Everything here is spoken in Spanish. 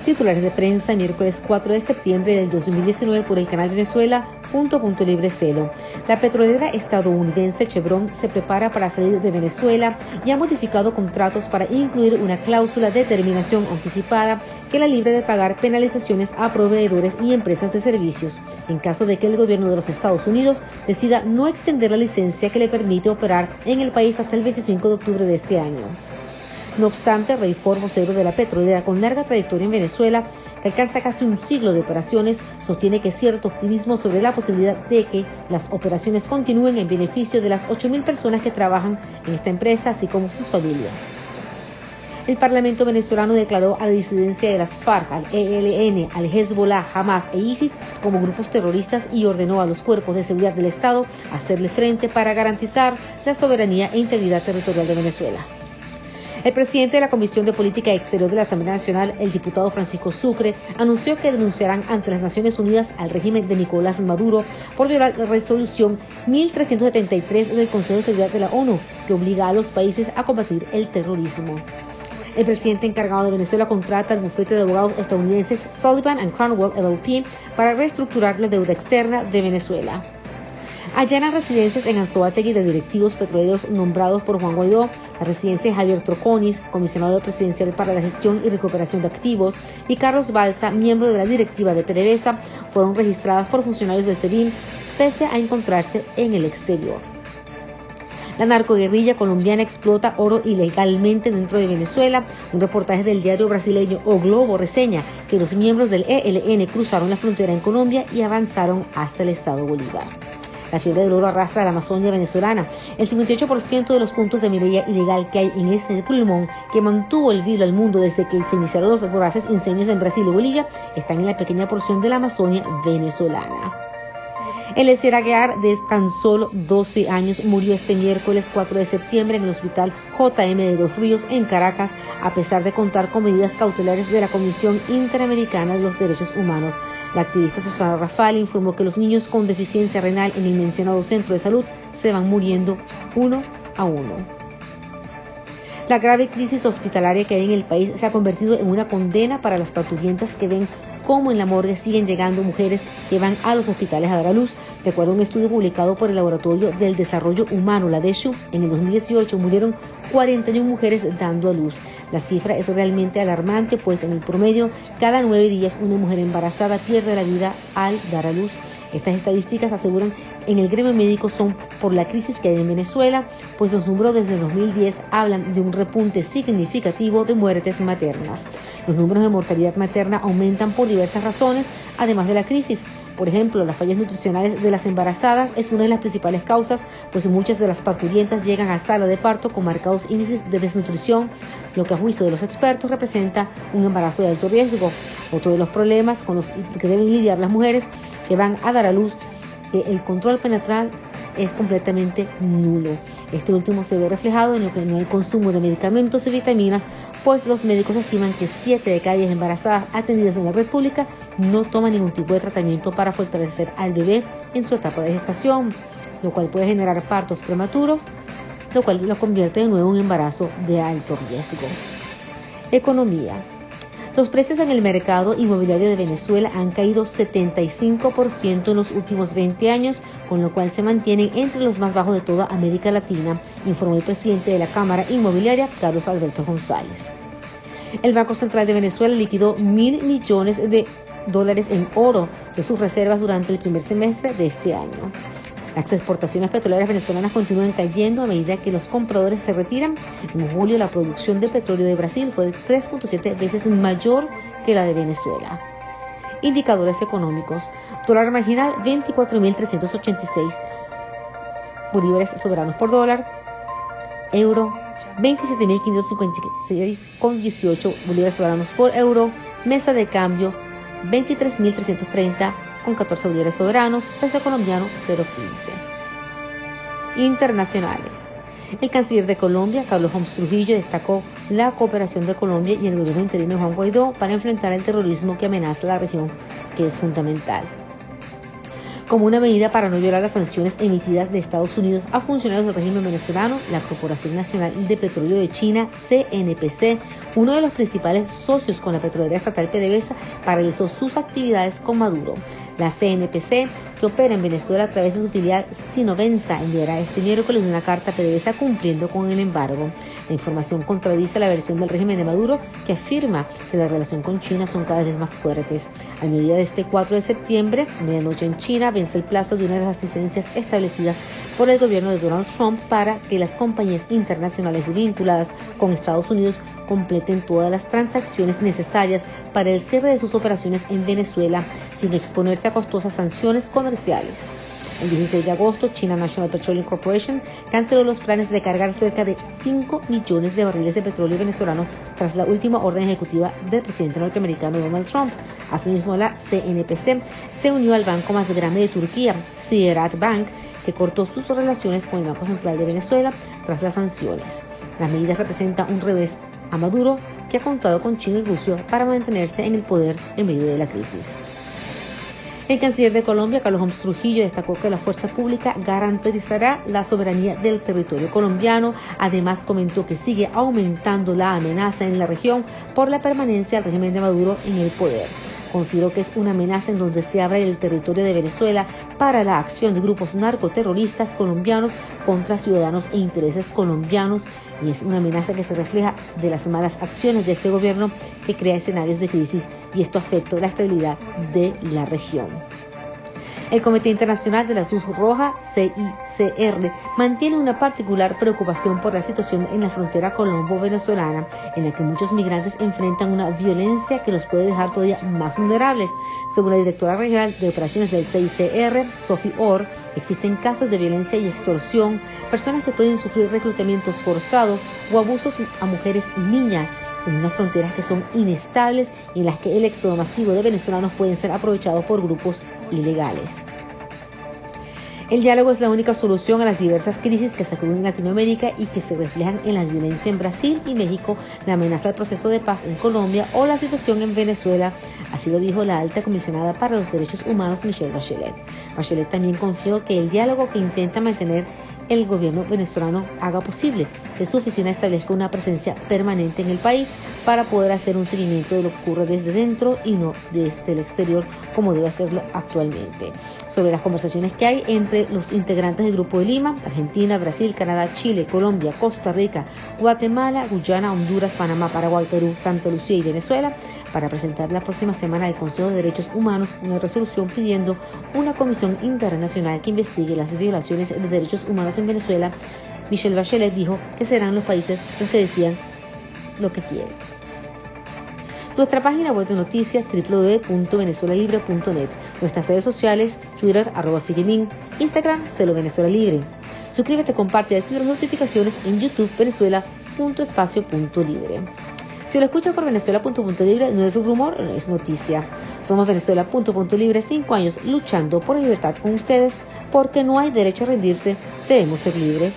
Titulares de prensa, miércoles 4 de septiembre del 2019 por el canal Venezuela. Libre Celo. La petrolera estadounidense Chevron se prepara para salir de Venezuela y ha modificado contratos para incluir una cláusula de terminación anticipada que la libre de pagar penalizaciones a proveedores y empresas de servicios, en caso de que el gobierno de los Estados Unidos decida no extender la licencia que le permite operar en el país hasta el 25 de octubre de este año. No obstante, Rey Ford, vocero de la petrolera con larga trayectoria en Venezuela, que alcanza casi un siglo de operaciones, sostiene que cierto optimismo sobre la posibilidad de que las operaciones continúen en beneficio de las 8.000 personas que trabajan en esta empresa, así como sus familias. El Parlamento venezolano declaró a la disidencia de las FARC, al ELN, al Hezbollah, Hamas e ISIS como grupos terroristas y ordenó a los cuerpos de seguridad del Estado hacerle frente para garantizar la soberanía e integridad territorial de Venezuela. El presidente de la Comisión de Política Exterior de la Asamblea Nacional, el diputado Francisco Sucre, anunció que denunciarán ante las Naciones Unidas al régimen de Nicolás Maduro por violar la resolución 1373 del Consejo de Seguridad de la ONU, que obliga a los países a combatir el terrorismo. El presidente encargado de Venezuela contrata al bufete de abogados estadounidenses Sullivan & Cromwell LLP para reestructurar la deuda externa de Venezuela. Allanan residencias en Anzoátegui de directivos petroleros nombrados por Juan Guaidó, la residencia de Javier Troconis, comisionado presidencial para la gestión y recuperación de activos, y Carlos Balsa, miembro de la directiva de PDVSA, fueron registradas por funcionarios del SEBIN, pese a encontrarse en el exterior. La narcoguerrilla colombiana explota oro ilegalmente dentro de Venezuela. Un reportaje del diario brasileño O Globo reseña que los miembros del ELN cruzaron la frontera en Colombia y avanzaron hasta el estado Bolívar. La fiebre del oro arrastra a la Amazonia venezolana. El 58% de los puntos de minería ilegal que hay en este pulmón, que mantuvo el virus al mundo desde que se iniciaron los voraces incendios en Brasil y Bolivia, están en la pequeña porción de la Amazonia venezolana. El Seraguear, de tan solo 12 años, murió este miércoles 4 de septiembre en el hospital JM de Dos Ríos, en Caracas, a pesar de contar con medidas cautelares de la Comisión Interamericana de los Derechos Humanos. La activista Susana Rafal informó que los niños con deficiencia renal en el mencionado centro de salud se van muriendo uno a uno. La grave crisis hospitalaria que hay en el país se ha convertido en una condena para las parturientas que ven cómo en la morgue siguen llegando mujeres que van a los hospitales a dar a luz. De acuerdo a un estudio publicado por el Laboratorio del Desarrollo Humano, la DESHU, en el 2018 murieron 41 mujeres dando a luz. La cifra es realmente alarmante, pues en el promedio, cada 9 días una mujer embarazada pierde la vida al dar a luz. Estas estadísticas, aseguran en el gremio médico, son por la crisis que hay en Venezuela, pues los números desde el 2010 hablan de un repunte significativo de muertes maternas. Los números de mortalidad materna aumentan por diversas razones, además de la crisis. Por ejemplo, las fallas nutricionales de las embarazadas es una de las principales causas, pues muchas de las parturientas llegan a sala de parto con marcados índices de desnutrición, lo que a juicio de los expertos representa un embarazo de alto riesgo. Otro de los problemas con los que deben lidiar las mujeres que van a dar a luz, el control prenatal es completamente nulo. Este último se ve reflejado en lo que no hay consumo de medicamentos y vitaminas, pues los médicos estiman que 7 de cada 10 embarazadas atendidas en la red pública no toman ningún tipo de tratamiento para fortalecer al bebé en su etapa de gestación, lo cual puede generar partos prematuros, lo cual lo convierte de nuevo en un embarazo de alto riesgo. Economía. Los precios en el mercado inmobiliario de Venezuela han caído 75% en los últimos 20 años, con lo cual se mantienen entre los más bajos de toda América Latina, informó el presidente de la Cámara Inmobiliaria, Carlos Alberto González. El Banco Central de Venezuela liquidó $1.000 millones en oro de sus reservas durante el primer semestre de este año. Las exportaciones petroleras venezolanas continúan cayendo a medida que los compradores se retiran. En julio, la producción de petróleo de Brasil fue 3.7 veces mayor que la de Venezuela. Indicadores económicos. Dólar marginal, 24.386 bolívares soberanos por dólar. Euro, 27.556,18 bolívares soberanos por euro. Mesa de cambio, 23.330,14 bolívares soberanos. Peso colombiano, 0.15. Internacionales. El canciller de Colombia, Carlos Homs Trujillo, destacó la cooperación de Colombia y el gobierno interino de Juan Guaidó para enfrentar el terrorismo que amenaza la región, que es fundamental. Como una medida para no violar las sanciones emitidas de Estados Unidos a funcionarios del régimen venezolano, la Corporación Nacional de Petróleo de China, CNPC, uno de los principales socios con la petrolera estatal PDVSA, paralizó sus actividades con Maduro. La CNPC, que opera en Venezuela a través de su filial Sinovenza, enviará este miércoles una carta a PDVSA cumpliendo con el embargo. La información contradice la versión del régimen de Maduro, que afirma que la relación con China son cada vez más fuertes. Al mediodía de este 4 de septiembre, medianoche en China, vence el plazo de una de las licencias establecidas por el gobierno de Donald Trump para que las compañías internacionales vinculadas con Estados Unidos completen todas las transacciones necesarias para el cierre de sus operaciones en Venezuela sin exponerse a costosas sanciones comerciales. El 16 de agosto, China National Petroleum Corporation canceló los planes de cargar cerca de 5 millones de barriles de petróleo venezolano tras la última orden ejecutiva del presidente norteamericano Donald Trump. Asimismo, la CNPC se unió al banco más grande de Turquía, Ziraat Bank, que cortó sus relaciones con el Banco Central de Venezuela tras las sanciones. Las medidas representan un revés a Maduro, que ha contado con China y Rusia para mantenerse en el poder en medio de la crisis. El canciller de Colombia, Carlos Holmes Trujillo, destacó que la fuerza pública garantizará la soberanía del territorio colombiano. Además, comentó que sigue aumentando la amenaza en la región por la permanencia del régimen de Maduro en el poder. Consideró que es una amenaza en donde se abre el territorio de Venezuela para la acción de grupos narcoterroristas colombianos contra ciudadanos e intereses colombianos, y es una amenaza que se refleja de las malas acciones de ese gobierno que crea escenarios de crisis, y esto afecta la estabilidad de la región. El Comité Internacional de la Cruz Roja, CICR, mantiene una particular preocupación por la situación en la frontera colombo-venezolana, en la que muchos migrantes enfrentan una violencia que los puede dejar todavía más vulnerables. Según la directora regional de operaciones del CICR, Sophie Orr, existen casos de violencia y extorsión, personas que pueden sufrir reclutamientos forzados o abusos a mujeres y niñas, en unas fronteras que son inestables y en las que el éxodo masivo de venezolanos pueden ser aprovechados por grupos ilegales. El diálogo es la única solución a las diversas crisis que sacuden Latinoamérica y que se reflejan en la violencia en Brasil y México, la amenaza al proceso de paz en Colombia o la situación en Venezuela. Así lo dijo la alta comisionada para los derechos humanos, Michelle Bachelet. Bachelet también confió que el diálogo que intenta mantener el gobierno venezolano haga posible que su oficina establezca una presencia permanente en el país para poder hacer un seguimiento de lo que ocurre desde dentro y no desde el exterior, como debe hacerlo actualmente. Sobre las conversaciones que hay entre los integrantes del Grupo de Lima, Argentina, Brasil, Canadá, Chile, Colombia, Costa Rica, Guatemala, Guyana, Honduras, Panamá, Paraguay, Perú, Santa Lucía y Venezuela, para presentar la próxima semana al Consejo de Derechos Humanos una resolución pidiendo una comisión internacional que investigue las violaciones de derechos humanos en Venezuela, Michelle Bachelet dijo que serán los países los que decidan lo que quieren. Nuestra página web de noticias www.venezuelalibre.net. Nuestras redes sociales, Twitter @Figuemin, Instagram Celo Venezuela Libre. Suscríbete, comparte y activa las notificaciones en YouTube Venezuela.espacio.libre. Si lo escuchas por Venezuela.libre, no es un rumor, no es noticia. Somos Venezuela.libre, 5 años luchando por la libertad con ustedes, porque no hay derecho a rendirse, debemos ser libres.